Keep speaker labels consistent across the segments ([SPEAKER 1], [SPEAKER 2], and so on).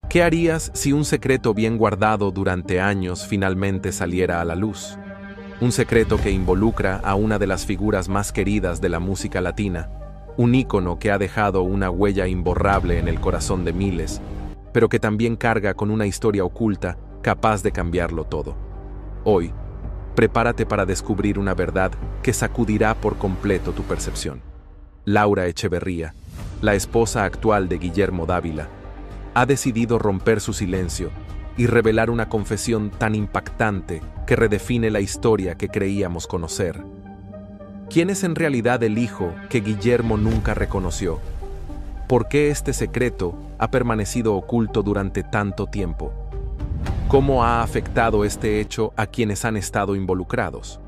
[SPEAKER 1] ¿Qué harías si un secreto bien guardado durante años finalmente saliera a la luz? Un secreto que involucra a una de las figuras más queridas de la música latina, un ícono que ha dejado una huella imborrable en el corazón de miles, pero que también carga con una historia oculta capaz de cambiarlo todo. Hoy, prepárate para descubrir una verdad que sacudirá por completo tu percepción. Laura Echeverría, la esposa actual de Guillermo Dávila, ha decidido romper su silencio y revelar una confesión tan impactante que redefine la historia que creíamos conocer. ¿Quién es en realidad el hijo que Guillermo nunca reconoció? ¿Por qué este secreto ha permanecido oculto durante tanto tiempo? ¿Cómo ha afectado este hecho a quienes han estado involucrados?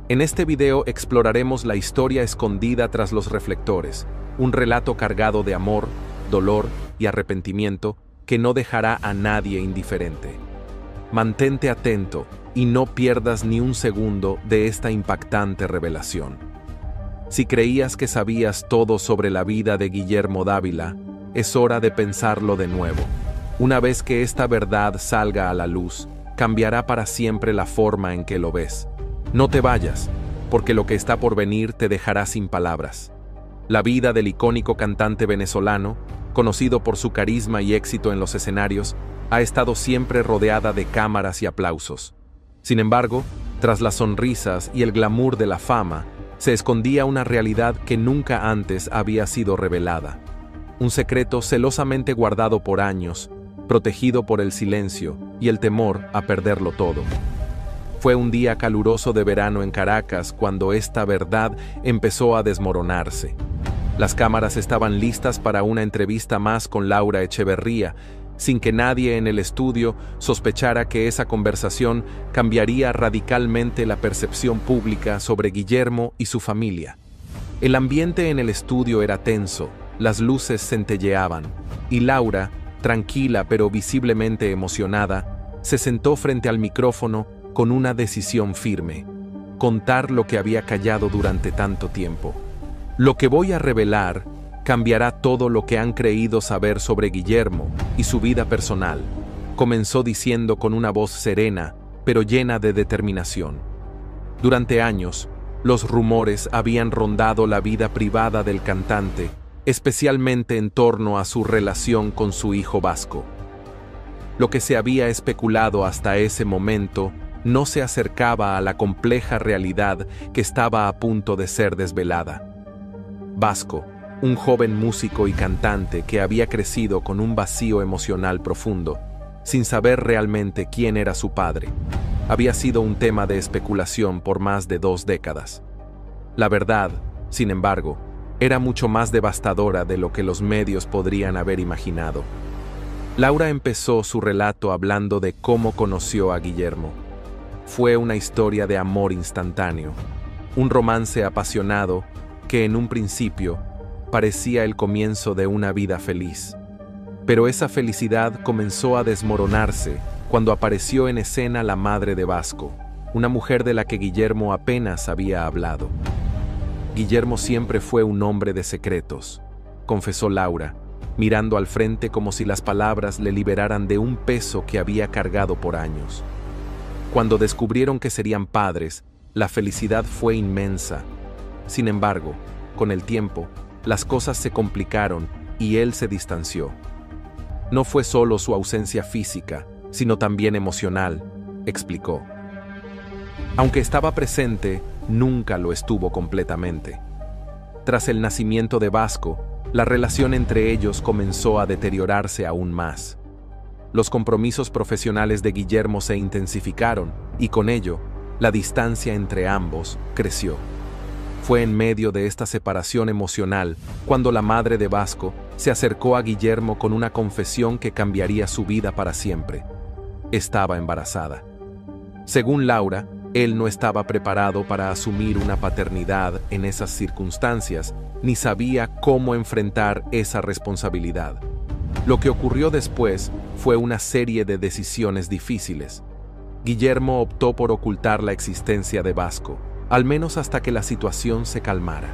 [SPEAKER 1] En este video exploraremos la historia escondida tras los reflectores, un relato cargado de amor, dolor y arrepentimiento que no dejará a nadie indiferente. Mantente atento y no pierdas ni un segundo de esta impactante revelación. Si creías que sabías todo sobre la vida de Guillermo Dávila, es hora de pensarlo de nuevo. Una vez que esta verdad salga a la luz, cambiará para siempre la forma en que lo ves. No te vayas, porque lo que está por venir te dejará sin palabras. La vida del icónico cantante venezolano, conocido por su carisma y éxito en los escenarios, ha estado siempre rodeada de cámaras y aplausos. Sin embargo, tras las sonrisas y el glamour de la fama, se escondía una realidad que nunca antes había sido revelada. Un secreto celosamente guardado por años, protegido por el silencio y el temor a perderlo todo. Fue un día caluroso de verano en Caracas cuando esta verdad empezó a desmoronarse. Las cámaras estaban listas para una entrevista más con Laura Echeverría, sin que nadie en el estudio sospechara que esa conversación cambiaría radicalmente la percepción pública sobre Guillermo y su familia. El ambiente en el estudio era tenso, las luces centelleaban, y Laura, tranquila pero visiblemente emocionada, se sentó frente al micrófono con una decisión firme: contar lo que había callado durante tanto tiempo. Lo que voy a revelar cambiará todo lo que han creído saber sobre Guillermo y su vida personal, comenzó diciendo con una voz serena, pero llena de determinación. Durante años, los rumores habían rondado la vida privada del cantante, especialmente en torno a su relación con su hijo Vasco. Lo que se había especulado hasta ese momento no se acercaba a la compleja realidad que estaba a punto de ser desvelada. Vasco, un joven músico y cantante que había crecido con un vacío emocional profundo, sin saber realmente quién era su padre, había sido un tema de especulación por más de 2 décadas. La verdad, sin embargo, era mucho más devastadora de lo que los medios podrían haber imaginado. Laura empezó su relato hablando de cómo conoció a Guillermo. Fue una historia de amor instantáneo, un romance apasionado que en un principio parecía el comienzo de una vida feliz. Pero esa felicidad comenzó a desmoronarse cuando apareció en escena la madre de Vasco, una mujer de la que Guillermo apenas había hablado. Guillermo siempre fue un hombre de secretos, confesó Laura, mirando al frente como si las palabras le liberaran de un peso que había cargado por años. Cuando descubrieron que serían padres, la felicidad fue inmensa. Sin embargo, con el tiempo, las cosas se complicaron y él se distanció. No fue solo su ausencia física, sino también emocional, explicó. Aunque estaba presente, nunca lo estuvo completamente. Tras el nacimiento de Vasco, la relación entre ellos comenzó a deteriorarse aún más. Los compromisos profesionales de Guillermo se intensificaron y con ello, la distancia entre ambos creció. Fue en medio de esta separación emocional cuando la madre de Vasco se acercó a Guillermo con una confesión que cambiaría su vida para siempre. Estaba embarazada. Según Laura, él no estaba preparado para asumir una paternidad en esas circunstancias, ni sabía cómo enfrentar esa responsabilidad. Lo que ocurrió después fue una serie de decisiones difíciles. Guillermo optó por ocultar la existencia de Vasco, al menos hasta que la situación se calmara.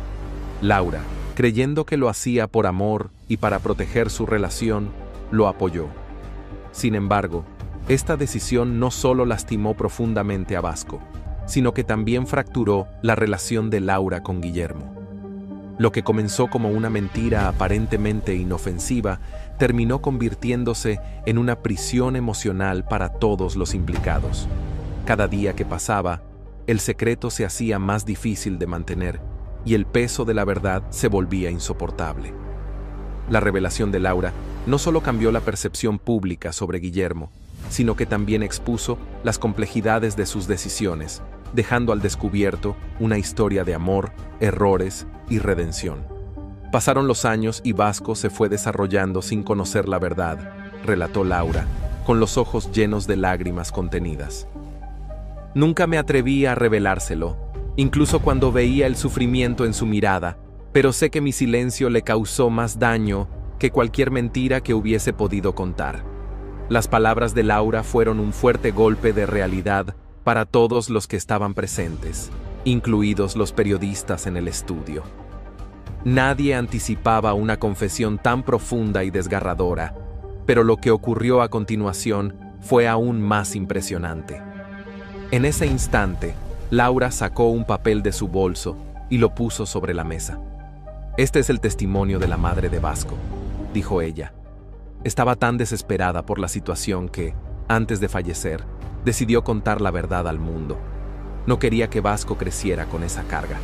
[SPEAKER 1] Laura, creyendo que lo hacía por amor y para proteger su relación, lo apoyó. Sin embargo, esta decisión no solo lastimó profundamente a Vasco, sino que también fracturó la relación de Laura con Guillermo. Lo que comenzó como una mentira aparentemente inofensiva terminó convirtiéndose en una prisión emocional para todos los implicados. Cada día que pasaba, el secreto se hacía más difícil de mantener y el peso de la verdad se volvía insoportable. La revelación de Laura no solo cambió la percepción pública sobre Guillermo, sino que también expuso las complejidades de sus decisiones, dejando al descubierto una historia de amor, errores y redención. Pasaron los años y Vasco se fue desarrollando sin conocer la verdad, relató Laura, con los ojos llenos de lágrimas contenidas. Nunca me atreví a revelárselo, incluso cuando veía el sufrimiento en su mirada, pero sé que mi silencio le causó más daño que cualquier mentira que hubiese podido contar. Las palabras de Laura fueron un fuerte golpe de realidad para todos los que estaban presentes, incluidos los periodistas en el estudio. Nadie anticipaba una confesión tan profunda y desgarradora, pero lo que ocurrió a continuación fue aún más impresionante. En ese instante, Laura sacó un papel de su bolso y lo puso sobre la mesa. «Este es el testimonio de la madre de Vasco», dijo ella. Estaba tan desesperada por la situación que, antes de fallecer, decidió contar la verdad al mundo. No quería que Vasco creciera con esa carga.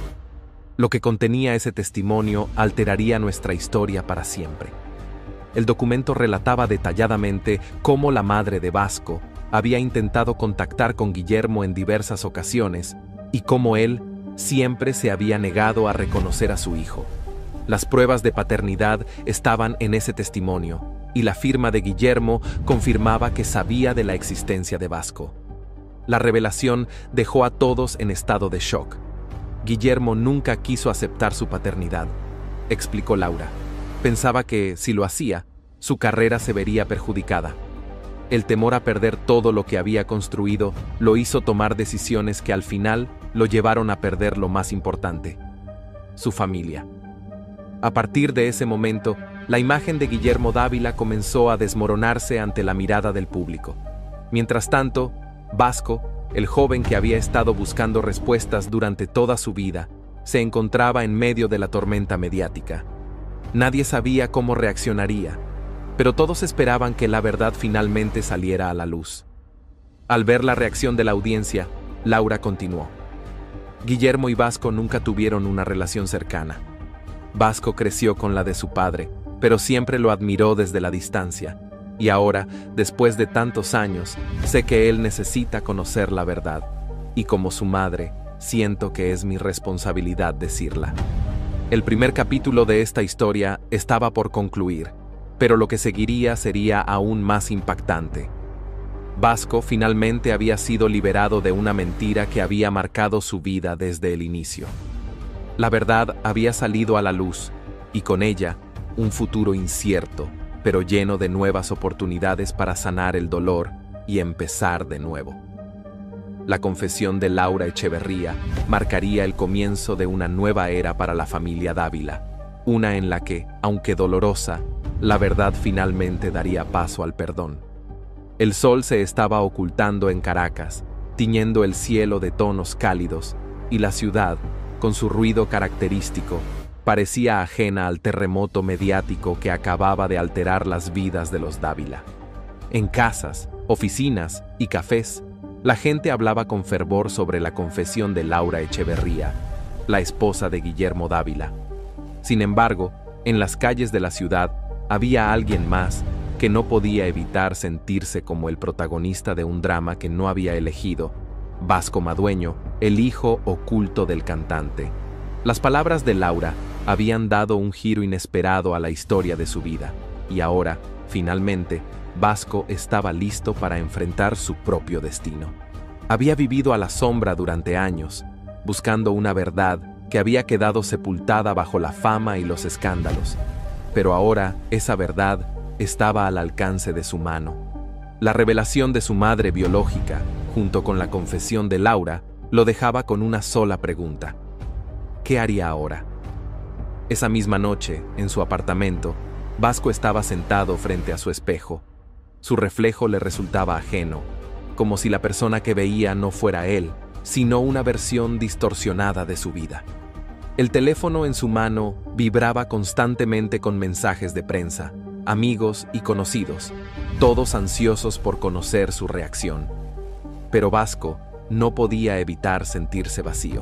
[SPEAKER 1] Lo que contenía ese testimonio alteraría nuestra historia para siempre. El documento relataba detalladamente cómo la madre de Vasco había intentado contactar con Guillermo en diversas ocasiones y cómo él siempre se había negado a reconocer a su hijo. Las pruebas de paternidad estaban en ese testimonio, y la firma de Guillermo confirmaba que sabía de la existencia de Vasco. La revelación dejó a todos en estado de shock. Guillermo nunca quiso aceptar su paternidad, explicó Laura. Pensaba que, si lo hacía, su carrera se vería perjudicada. El temor a perder todo lo que había construido lo hizo tomar decisiones que al final lo llevaron a perder lo más importante: su familia. A partir de ese momento, la imagen de Guillermo Dávila comenzó a desmoronarse ante la mirada del público. Mientras tanto, Vasco, el joven que había estado buscando respuestas durante toda su vida, se encontraba en medio de la tormenta mediática. Nadie sabía cómo reaccionaría, pero todos esperaban que la verdad finalmente saliera a la luz. Al ver la reacción de la audiencia, Laura continuó. Guillermo y Vasco nunca tuvieron una relación cercana. Vasco creció con la de su padre, pero siempre lo admiró desde la distancia. Y ahora, después de tantos años, sé que él necesita conocer la verdad. Y como su madre, siento que es mi responsabilidad decirla. El primer capítulo de esta historia estaba por concluir, pero lo que seguiría sería aún más impactante. Vasco finalmente había sido liberado de una mentira que había marcado su vida desde el inicio. La verdad había salido a la luz, y con ella, un futuro incierto, pero lleno de nuevas oportunidades para sanar el dolor y empezar de nuevo. La confesión de Laura Echeverría marcaría el comienzo de una nueva era para la familia Dávila, una en la que, aunque dolorosa, la verdad finalmente daría paso al perdón. El sol se estaba ocultando en Caracas, tiñendo el cielo de tonos cálidos, y la ciudad, con su ruido característico, parecía ajena al terremoto mediático que acababa de alterar las vidas de los Dávila. En casas, oficinas y cafés, la gente hablaba con fervor sobre la confesión de Laura Echeverría, la esposa de Guillermo Dávila. Sin embargo, en las calles de la ciudad había alguien más que no podía evitar sentirse como el protagonista de un drama que no había elegido: Vasco Madueño, el hijo oculto del cantante. Las palabras de Laura habían dado un giro inesperado a la historia de su vida, y ahora, finalmente, Vasco estaba listo para enfrentar su propio destino. Había vivido a la sombra durante años, buscando una verdad que había quedado sepultada bajo la fama y los escándalos, pero ahora esa verdad estaba al alcance de su mano. La revelación de su madre biológica, junto con la confesión de Laura, lo dejaba con una sola pregunta: ¿qué haría ahora? Esa misma noche, en su apartamento, Vasco estaba sentado frente a su espejo. Su reflejo le resultaba ajeno, como si la persona que veía no fuera él, sino una versión distorsionada de su vida. El teléfono en su mano vibraba constantemente con mensajes de prensa, amigos y conocidos, todos ansiosos por conocer su reacción. Pero Vasco no podía evitar sentirse vacío.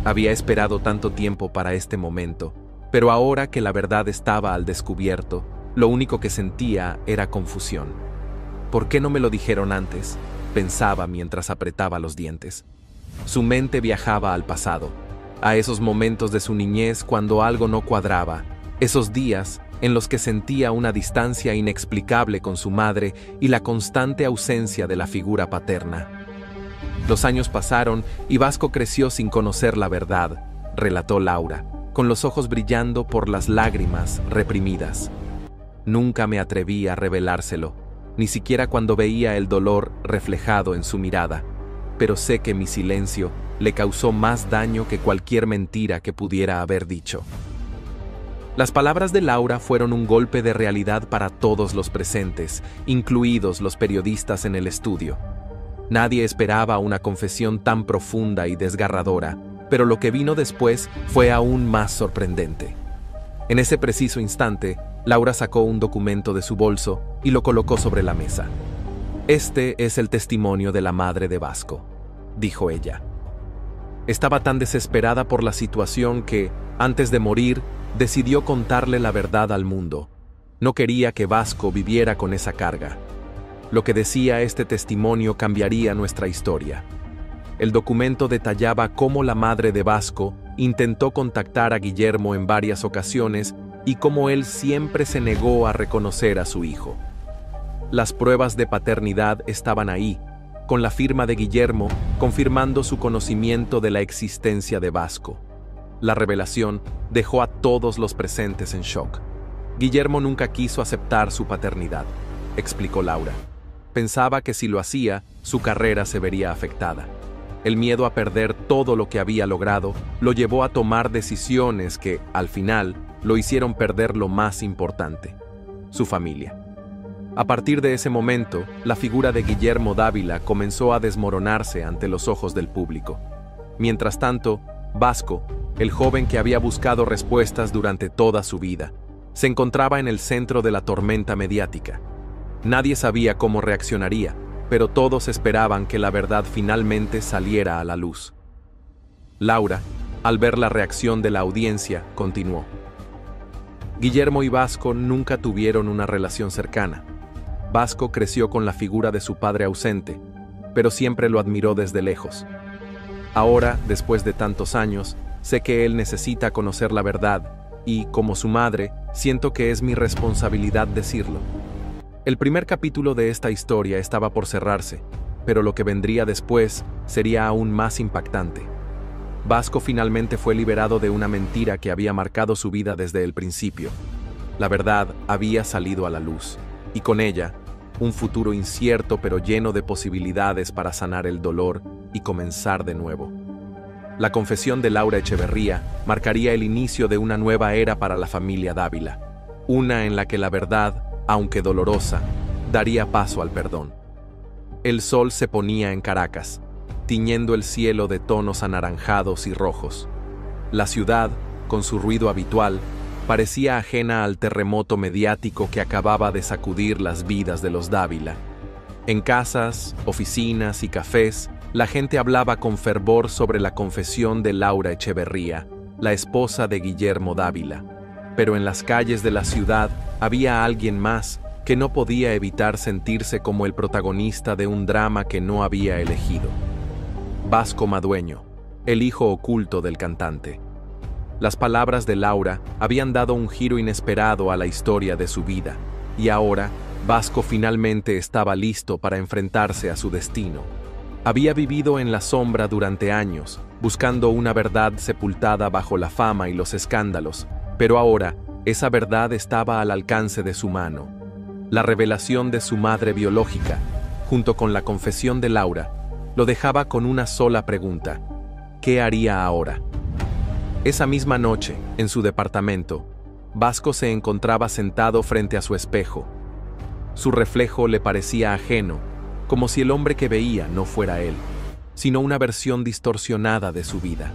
[SPEAKER 1] Había esperado tanto tiempo para este momento, pero ahora que la verdad estaba al descubierto, lo único que sentía era confusión. ¿Por qué no me lo dijeron antes?, pensaba mientras apretaba los dientes. Su mente viajaba al pasado, a esos momentos de su niñez cuando algo no cuadraba, esos días en los que sentía una distancia inexplicable con su madre y la constante ausencia de la figura paterna. Los años pasaron y Vasco creció sin conocer la verdad, relató Laura, con los ojos brillando por las lágrimas reprimidas. Nunca me atreví a revelárselo, ni siquiera cuando veía el dolor reflejado en su mirada, pero sé que mi silencio le causó más daño que cualquier mentira que pudiera haber dicho. Las palabras de Laura fueron un golpe de realidad para todos los presentes, incluidos los periodistas en el estudio. Nadie esperaba una confesión tan profunda y desgarradora, pero lo que vino después fue aún más sorprendente. En ese preciso instante, Laura sacó un documento de su bolso y lo colocó sobre la mesa. «Este es el testimonio de la madre de Vasco», dijo ella. Estaba tan desesperada por la situación que, antes de morir, decidió contarle la verdad al mundo. No quería que Vasco viviera con esa carga. Lo que decía este testimonio cambiaría nuestra historia. El documento detallaba cómo la madre de Vasco intentó contactar a Guillermo en varias ocasiones y cómo él siempre se negó a reconocer a su hijo. Las pruebas de paternidad estaban ahí, con la firma de Guillermo confirmando su conocimiento de la existencia de Vasco. La revelación dejó a todos los presentes en shock. Guillermo nunca quiso aceptar su paternidad, explicó Laura. Pensaba que si lo hacía, su carrera se vería afectada. El miedo a perder todo lo que había logrado lo llevó a tomar decisiones que, al final, lo hicieron perder lo más importante: su familia. A partir de ese momento, la figura de Guillermo Dávila comenzó a desmoronarse ante los ojos del público. Mientras tanto, Vasco, el joven que había buscado respuestas durante toda su vida, se encontraba en el centro de la tormenta mediática. Nadie sabía cómo reaccionaría, pero todos esperaban que la verdad finalmente saliera a la luz. Laura, al ver la reacción de la audiencia, continuó. Guillermo y Vasco nunca tuvieron una relación cercana. Vasco creció con la figura de su padre ausente, pero siempre lo admiró desde lejos. Ahora, después de tantos años, sé que él necesita conocer la verdad y, como su madre, siento que es mi responsabilidad decirlo. El primer capítulo de esta historia estaba por cerrarse, pero lo que vendría después sería aún más impactante. Vasco finalmente fue liberado de una mentira que había marcado su vida desde el principio. La verdad había salido a la luz, y con ella, un futuro incierto pero lleno de posibilidades para sanar el dolor y comenzar de nuevo. La confesión de Laura Echeverría marcaría el inicio de una nueva era para la familia Dávila, una en la que la verdad, aunque dolorosa, daría paso al perdón. El sol se ponía en Caracas, tiñendo el cielo de tonos anaranjados y rojos. La ciudad, con su ruido habitual, parecía ajena al terremoto mediático que acababa de sacudir las vidas de los Dávila. En casas, oficinas y cafés, la gente hablaba con fervor sobre la confesión de Laura Echeverría, la esposa de Guillermo Dávila. Pero en las calles de la ciudad había alguien más que no podía evitar sentirse como el protagonista de un drama que no había elegido. Vasco Madueño, el hijo oculto del cantante. Las palabras de Laura habían dado un giro inesperado a la historia de su vida, y ahora Vasco finalmente estaba listo para enfrentarse a su destino. Había vivido en la sombra durante años, buscando una verdad sepultada bajo la fama y los escándalos, pero ahora esa verdad estaba al alcance de su mano. La revelación de su madre biológica, junto con la confesión de Laura, lo dejaba con una sola pregunta: ¿qué haría ahora? Esa misma noche, en su departamento, Vasco se encontraba sentado frente a su espejo. Su reflejo le parecía ajeno, como si el hombre que veía no fuera él, sino una versión distorsionada de su vida.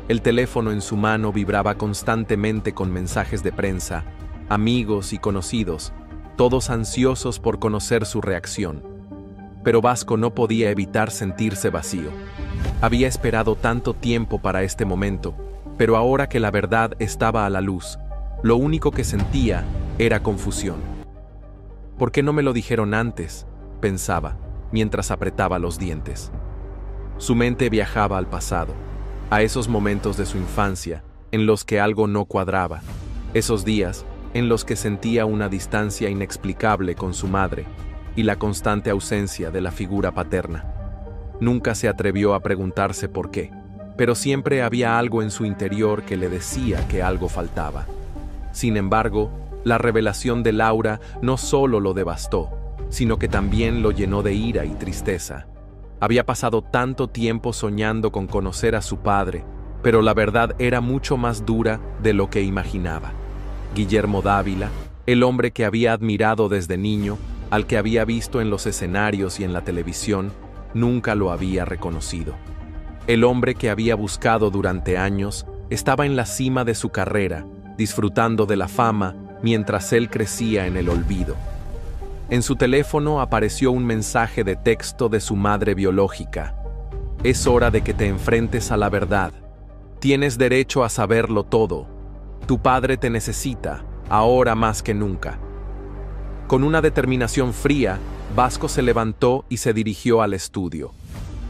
[SPEAKER 1] El teléfono en su mano vibraba constantemente con mensajes de prensa, amigos y conocidos, todos ansiosos por conocer su reacción. Pero Vasco no podía evitar sentirse vacío. Había esperado tanto tiempo para este momento, pero ahora que la verdad estaba a la luz, lo único que sentía era confusión. ¿Por qué no me lo dijeron antes?, pensaba, mientras apretaba los dientes. Su mente viajaba al pasado, a esos momentos de su infancia en los que algo no cuadraba, esos días en los que sentía una distancia inexplicable con su madre y la constante ausencia de la figura paterna. Nunca se atrevió a preguntarse por qué, pero siempre había algo en su interior que le decía que algo faltaba. Sin embargo, la revelación de Laura no solo lo devastó, sino que también lo llenó de ira y tristeza. Había pasado tanto tiempo soñando con conocer a su padre, pero la verdad era mucho más dura de lo que imaginaba. Guillermo Dávila, el hombre que había admirado desde niño, al que había visto en los escenarios y en la televisión, nunca lo había reconocido. El hombre que había buscado durante años estaba en la cima de su carrera, disfrutando de la fama mientras él crecía en el olvido. En su teléfono apareció un mensaje de texto de su madre biológica. Es hora de que te enfrentes a la verdad. Tienes derecho a saberlo todo. Tu padre te necesita, ahora más que nunca. Con una determinación fría, Vasco se levantó y se dirigió al estudio.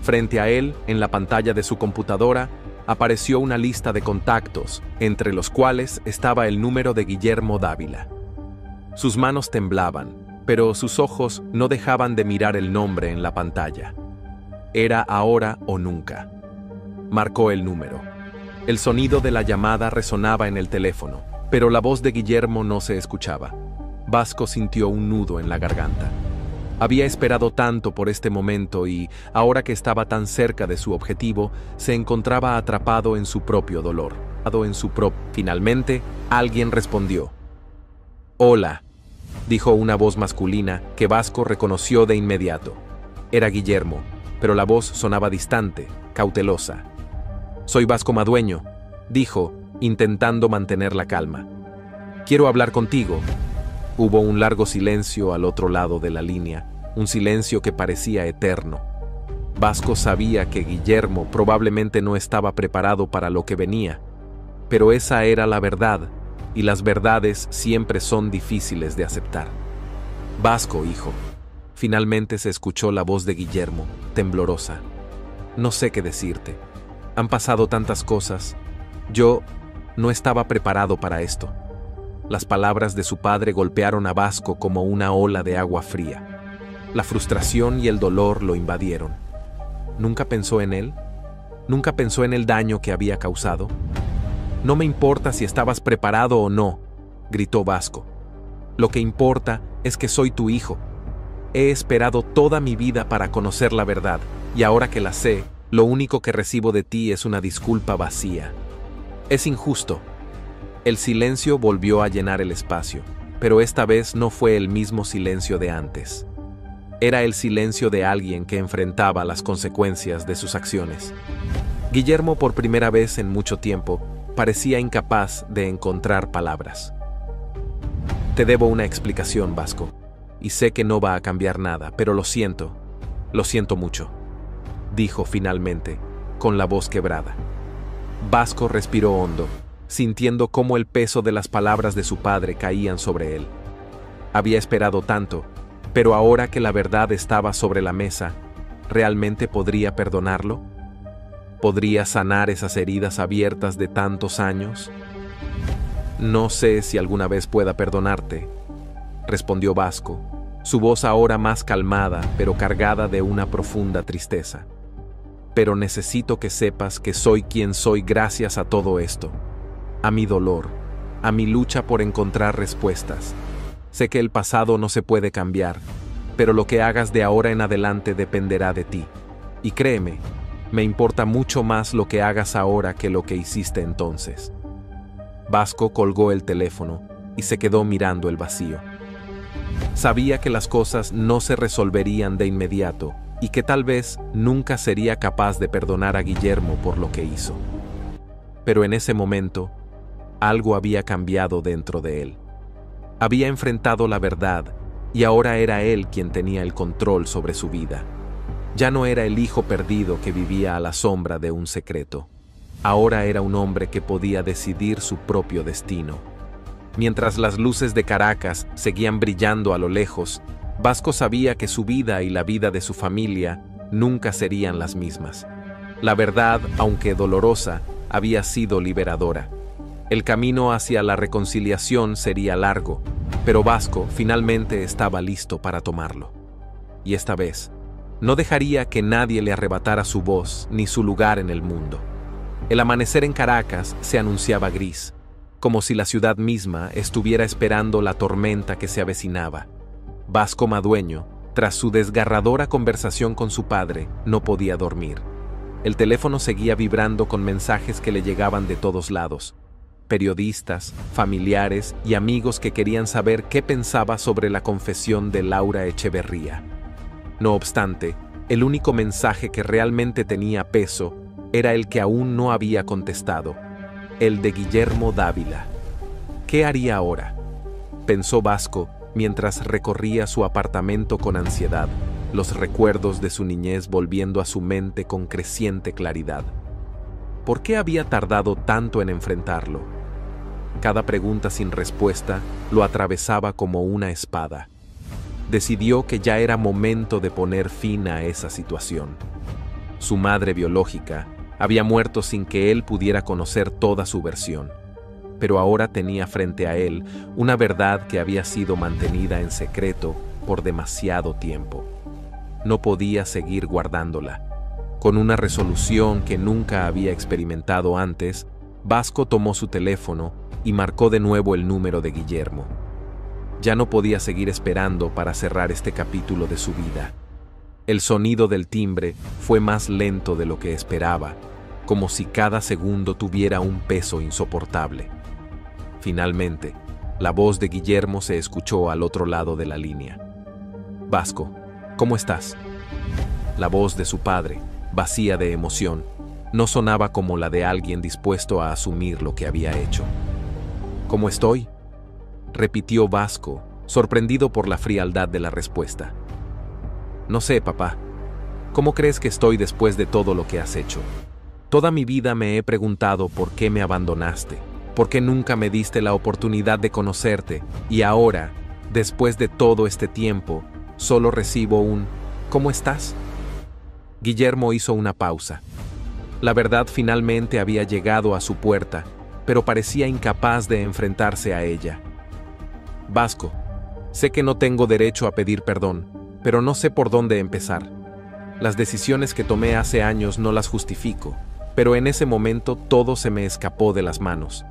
[SPEAKER 1] Frente a él, en la pantalla de su computadora, apareció una lista de contactos, entre los cuales estaba el número de Guillermo Dávila. Sus manos temblaban, pero sus ojos no dejaban de mirar el nombre en la pantalla. Era ahora o nunca. Marcó el número. El sonido de la llamada resonaba en el teléfono, pero la voz de Guillermo no se escuchaba. Vasco sintió un nudo en la garganta. Había esperado tanto por este momento y, ahora que estaba tan cerca de su objetivo, se encontraba atrapado en su propio dolor. Finalmente, alguien respondió. «Hola», dijo una voz masculina que Vasco reconoció de inmediato. Era Guillermo, pero la voz sonaba distante, cautelosa. «Soy Vasco Madueño», dijo, intentando mantener la calma. «Quiero hablar contigo». Hubo un largo silencio al otro lado de la línea, un silencio que parecía eterno. Vasco sabía que Guillermo probablemente no estaba preparado para lo que venía, pero esa era la verdad, y las verdades siempre son difíciles de aceptar. «Vasco, hijo». Finalmente se escuchó la voz de Guillermo, temblorosa. «No sé qué decirte. Han pasado tantas cosas. Yo no estaba preparado para esto». Las palabras de su padre golpearon a Vasco como una ola de agua fría. La frustración y el dolor lo invadieron. ¿Nunca pensó en él? ¿Nunca pensó en el daño que había causado? «No me importa si estabas preparado o no», gritó Vasco. «Lo que importa es que soy tu hijo. He esperado toda mi vida para conocer la verdad, y ahora que la sé, lo único que recibo de ti es una disculpa vacía. Es injusto». El silencio volvió a llenar el espacio, pero esta vez no fue el mismo silencio de antes. Era el silencio de alguien que enfrentaba las consecuencias de sus acciones. Guillermo, por primera vez en mucho tiempo, parecía incapaz de encontrar palabras. «Te debo una explicación, Vasco, y sé que no va a cambiar nada, pero lo siento mucho», dijo finalmente, con la voz quebrada. Vasco respiró hondo, sintiendo cómo el peso de las palabras de su padre caían sobre él. Había esperado tanto, pero ahora que la verdad estaba sobre la mesa, ¿realmente podría perdonarlo? ¿Podría sanar esas heridas abiertas de tantos años? «No sé si alguna vez pueda perdonarte», respondió Vasco, su voz ahora más calmada, pero cargada de una profunda tristeza. «Pero necesito que sepas que soy quien soy gracias a todo esto. A mi dolor, a mi lucha por encontrar respuestas. Sé que el pasado no se puede cambiar, pero lo que hagas de ahora en adelante dependerá de ti. Y créeme, me importa mucho más lo que hagas ahora que lo que hiciste entonces». Vasco colgó el teléfono y se quedó mirando el vacío. Sabía que las cosas no se resolverían de inmediato y que tal vez nunca sería capaz de perdonar a Guillermo por lo que hizo. Pero en ese momento, algo había cambiado dentro de él. Había enfrentado la verdad y ahora era él quien tenía el control sobre su vida. Ya no era el hijo perdido que vivía a la sombra de un secreto. Ahora era un hombre que podía decidir su propio destino. Mientras las luces de Caracas seguían brillando a lo lejos, Vasco sabía que su vida y la vida de su familia nunca serían las mismas. La verdad, aunque dolorosa, había sido liberadora. El camino hacia la reconciliación sería largo, pero Vasco finalmente estaba listo para tomarlo. Y esta vez, no dejaría que nadie le arrebatara su voz ni su lugar en el mundo. El amanecer en Caracas se anunciaba gris, como si la ciudad misma estuviera esperando la tormenta que se avecinaba. Vasco Madueño, tras su desgarradora conversación con su padre, no podía dormir. El teléfono seguía vibrando con mensajes que le llegaban de todos lados. Periodistas, familiares y amigos que querían saber qué pensaba sobre la confesión de Laura Echeverría. No obstante, el único mensaje que realmente tenía peso era el que aún no había contestado, el de Guillermo Dávila. ¿Qué haría ahora?, pensó Vasco mientras recorría su apartamento con ansiedad, los recuerdos de su niñez volviendo a su mente con creciente claridad. ¿Por qué había tardado tanto en enfrentarlo? Cada pregunta sin respuesta lo atravesaba como una espada. Decidió que ya era momento de poner fin a esa situación. Su madre biológica había muerto sin que él pudiera conocer toda su versión, pero ahora tenía frente a él una verdad que había sido mantenida en secreto por demasiado tiempo. No podía seguir guardándola. Con una resolución que nunca había experimentado antes, Vasco tomó su teléfono y marcó de nuevo el número de Guillermo. Ya no podía seguir esperando para cerrar este capítulo de su vida. El sonido del timbre fue más lento de lo que esperaba, como si cada segundo tuviera un peso insoportable. Finalmente, la voz de Guillermo se escuchó al otro lado de la línea. «Vasco, ¿cómo estás?». La voz de su padre, vacía de emoción, no sonaba como la de alguien dispuesto a asumir lo que había hecho. «¿Cómo estoy?», repitió Vasco, sorprendido por la frialdad de la respuesta. «No sé, papá. ¿Cómo crees que estoy después de todo lo que has hecho? Toda mi vida me he preguntado por qué me abandonaste, por qué nunca me diste la oportunidad de conocerte, y ahora, después de todo este tiempo, solo recibo un «¿Cómo estás?». Guillermo hizo una pausa. La verdad finalmente había llegado a su puerta, pero parecía incapaz de enfrentarse a ella. «Vasco, sé que no tengo derecho a pedir perdón, pero no sé por dónde empezar. Las decisiones que tomé hace años no las justifico, pero en ese momento todo se me escapó de las manos».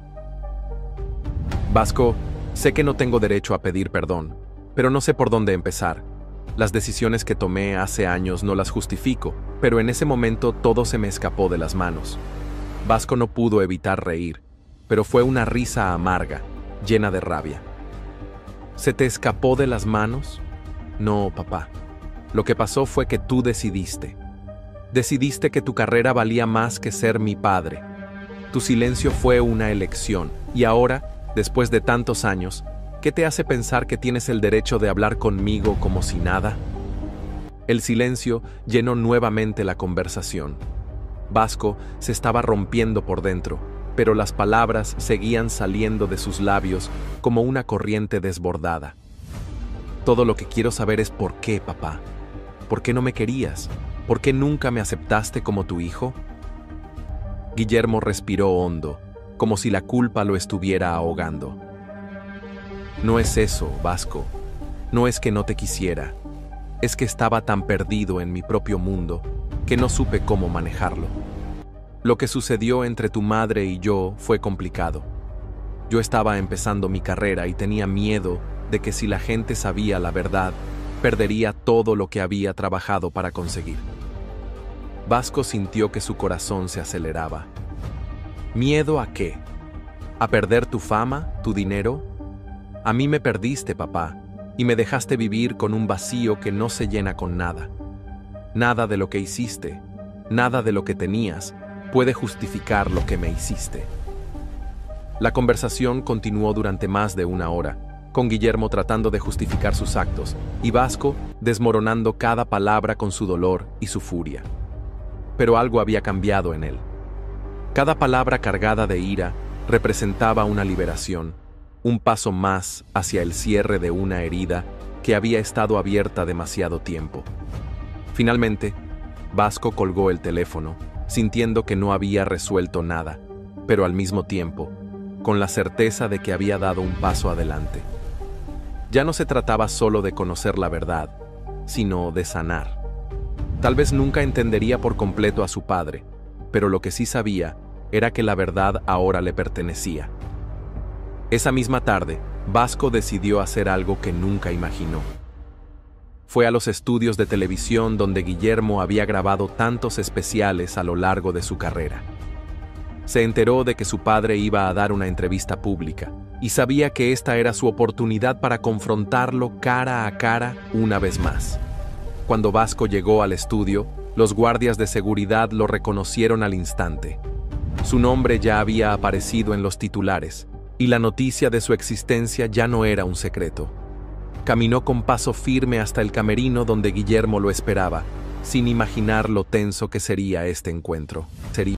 [SPEAKER 1] «Vasco, sé que no tengo derecho a pedir perdón, pero no sé por dónde empezar. Las decisiones que tomé hace años no las justifico, pero en ese momento todo se me escapó de las manos». Vasco no pudo evitar reír, pero fue una risa amarga, llena de rabia. «¿Se te escapó de las manos?». «No, papá. Lo que pasó fue que tú decidiste. Decidiste que tu carrera valía más que ser mi padre. Tu silencio fue una elección, y ahora, después de tantos años, ¿qué te hace pensar que tienes el derecho de hablar conmigo como si nada?». El silencio llenó nuevamente la conversación. Vasco se estaba rompiendo por dentro, pero las palabras seguían saliendo de sus labios como una corriente desbordada. «Todo lo que quiero saber es por qué, papá. ¿Por qué no me querías? ¿Por qué nunca me aceptaste como tu hijo?». Guillermo respiró hondo, como si la culpa lo estuviera ahogando. «No es eso, Vasco. No es que no te quisiera. Es que estaba tan perdido en mi propio mundo que no supe cómo manejarlo. Lo que sucedió entre tu madre y yo fue complicado. Yo estaba empezando mi carrera y tenía miedo de que si la gente sabía la verdad, perdería todo lo que había trabajado para conseguir». Vasco sintió que su corazón se aceleraba. ¿Miedo a qué? ¿A perder tu fama, tu dinero? A mí me perdiste, papá, y me dejaste vivir con un vacío que no se llena con nada. Nada de lo que hiciste, nada de lo que tenías, puede justificar lo que me hiciste. La conversación continuó durante más de una hora, con Guillermo tratando de justificar sus actos y Vasco desmoronando cada palabra con su dolor y su furia. Pero algo había cambiado en él. Cada palabra cargada de ira representaba una liberación, un paso más hacia el cierre de una herida que había estado abierta demasiado tiempo. Finalmente, Vasco colgó el teléfono, sintiendo que no había resuelto nada, pero al mismo tiempo, con la certeza de que había dado un paso adelante. Ya no se trataba solo de conocer la verdad, sino de sanar. Tal vez nunca entendería por completo a su padre, pero lo que sí sabía era que la verdad ahora le pertenecía. Esa misma tarde, Vasco decidió hacer algo que nunca imaginó. Fue a los estudios de televisión donde Guillermo había grabado tantos especiales a lo largo de su carrera. Se enteró de que su padre iba a dar una entrevista pública, y sabía que esta era su oportunidad para confrontarlo cara a cara una vez más. Cuando Vasco llegó al estudio, los guardias de seguridad lo reconocieron al instante. Su nombre ya había aparecido en los titulares, y la noticia de su existencia ya no era un secreto. Caminó con paso firme hasta el camerino donde Guillermo lo esperaba, sin imaginar lo tenso que sería este encuentro.